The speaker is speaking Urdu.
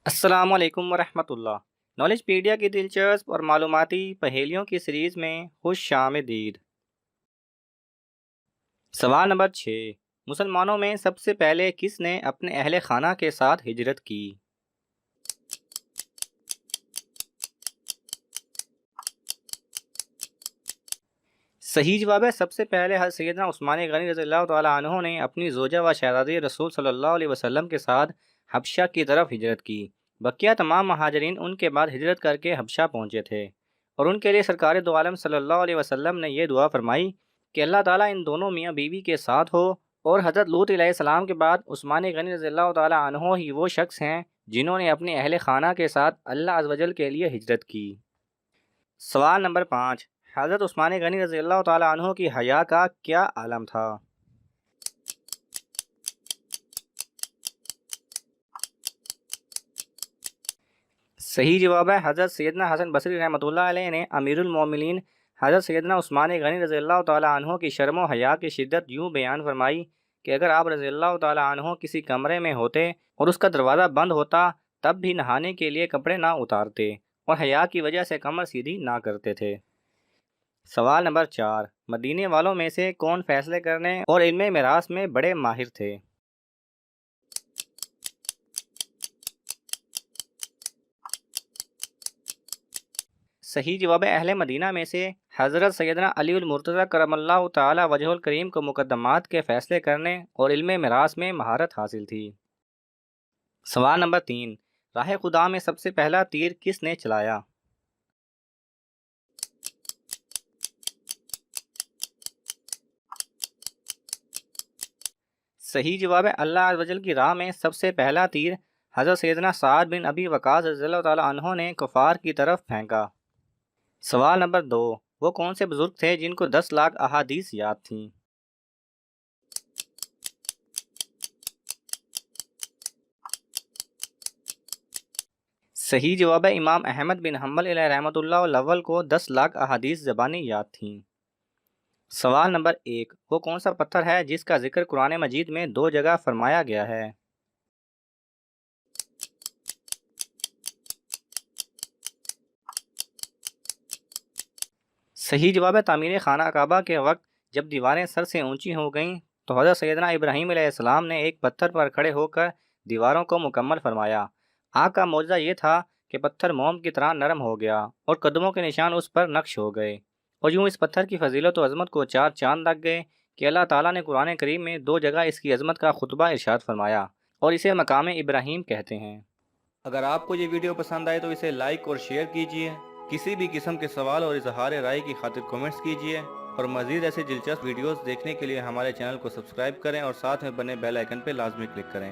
السلام علیکم ورحمۃ اللہ۔ نالج پیڈیا کی دلچسپ اور معلوماتی پہیلیوں کی سیریز میں خوش آمدید۔ سوال نمبر 6، مسلمانوں میں سب سے پہلے کس نے اپنے اہل خانہ کے ساتھ ہجرت کی؟ صحیح جواب ہے، سب سے پہلے حضرت سیدنا عثمان غنی رضی اللہ تعالیٰ عنہ نے اپنی زوجہ و شہزادی رسول صلی اللہ علیہ وسلم کے ساتھ حبشہ کی طرف ہجرت کی۔ بقیہ تمام مہاجرین ان کے بعد ہجرت کر کے حبشہ پہنچے تھے، اور ان کے لیے سرکار دو عالم صلی اللہ علیہ وسلم نے یہ دعا فرمائی کہ اللہ تعالیٰ ان دونوں میاں بیوی کے ساتھ ہو، اور حضرت لوط علیہ السلام کے بعد عثمان غنی رضی اللہ تعالیٰ عنہ ہی وہ شخص ہیں جنہوں نے اپنے اہل خانہ کے ساتھ اللہ عز و جل کے لیے ہجرت کی۔ سوال نمبر 5، حضرت عثمان غنی رضی اللہ تعالیٰ عنہ کی حیا کا کیا عالم تھا؟ صحیح جواب ہے، حضرت سیدنا حسن بصری رحمۃ اللہ علیہ نے امیر المومنین حضرت سیدنا عثمان غنی رضی اللہ تعالیٰ عنہ کی شرم و حیا کی شدت یوں بیان فرمائی کہ اگر آپ رضی اللہ تعالیٰ عنہ کسی کمرے میں ہوتے اور اس کا دروازہ بند ہوتا تب بھی نہانے کے لیے کپڑے نہ اتارتے، اور حیا کی وجہ سے کمر سیدھی نہ کرتے تھے۔ سوال نمبر 4، مدینے والوں میں سے کون فیصلے کرنے اور علم میراث میں بڑے ماہر تھے؟ صحیح جواب ہے، اہل مدینہ میں سے حضرت سیدنا علی المرتضیٰ کرم اللہ تعالی وجہ الکریم کو مقدمات کے فیصلے کرنے اور علم میراث میں مہارت حاصل تھی۔ سوال نمبر 3، راہ خدا میں سب سے پہلا تیر کس نے چلایا؟ صحیح جواب ہے، اللہ عز و جل کی راہ میں سب سے پہلا تیر حضرت سیدنا سعد بن ابی وقاص رضی اللہ تعالیٰ عنہ نے کفار کی طرف پھینکا۔ سوال نمبر 2، وہ کون سے بزرگ تھے جن کو 10 لاکھ احادیث یاد تھیں؟ صحیح جواب ہے، امام احمد بن حنبل علیہ رحمۃ اللہ الاول کو 10 لاکھ احادیث زبانی یاد تھیں۔ سوال نمبر 1، وہ کون سا پتھر ہے جس کا ذکر قرآن مجید میں 2 جگہ فرمایا گیا ہے؟ صحیح جواب ہے، تعمیر خانہ کعبہ کے وقت جب دیواریں سر سے اونچی ہو گئیں تو حضرت سیدنا ابراہیم علیہ السلام نے ایک پتھر پر کھڑے ہو کر دیواروں کو مکمل فرمایا۔ آگ کا معجزہ یہ تھا کہ پتھر موم کی طرح نرم ہو گیا اور قدموں کے نشان اس پر نقش ہو گئے، اور یوں اس پتھر کی فضیلت و عظمت کو 4 چاند لگ گئے کہ اللہ تعالیٰ نے قرآن کریم میں 2 جگہ اس کی عظمت کا خطبہ ارشاد فرمایا، اور اسے مقام ابراہیم کہتے ہیں۔ اگر آپ کو یہ ویڈیو پسند آئے تو اسے لائک اور شیئر کیجیے۔ کسی بھی قسم کے سوال اور اظہار رائے کی خاطر کومنٹس کیجیے، اور مزید ایسے دلچسپ ویڈیوز دیکھنے کے لیے ہمارے چینل کو سبسکرائب کریں اور ساتھ میں بنے بیل آئیکن پہ لازمی کلک کریں۔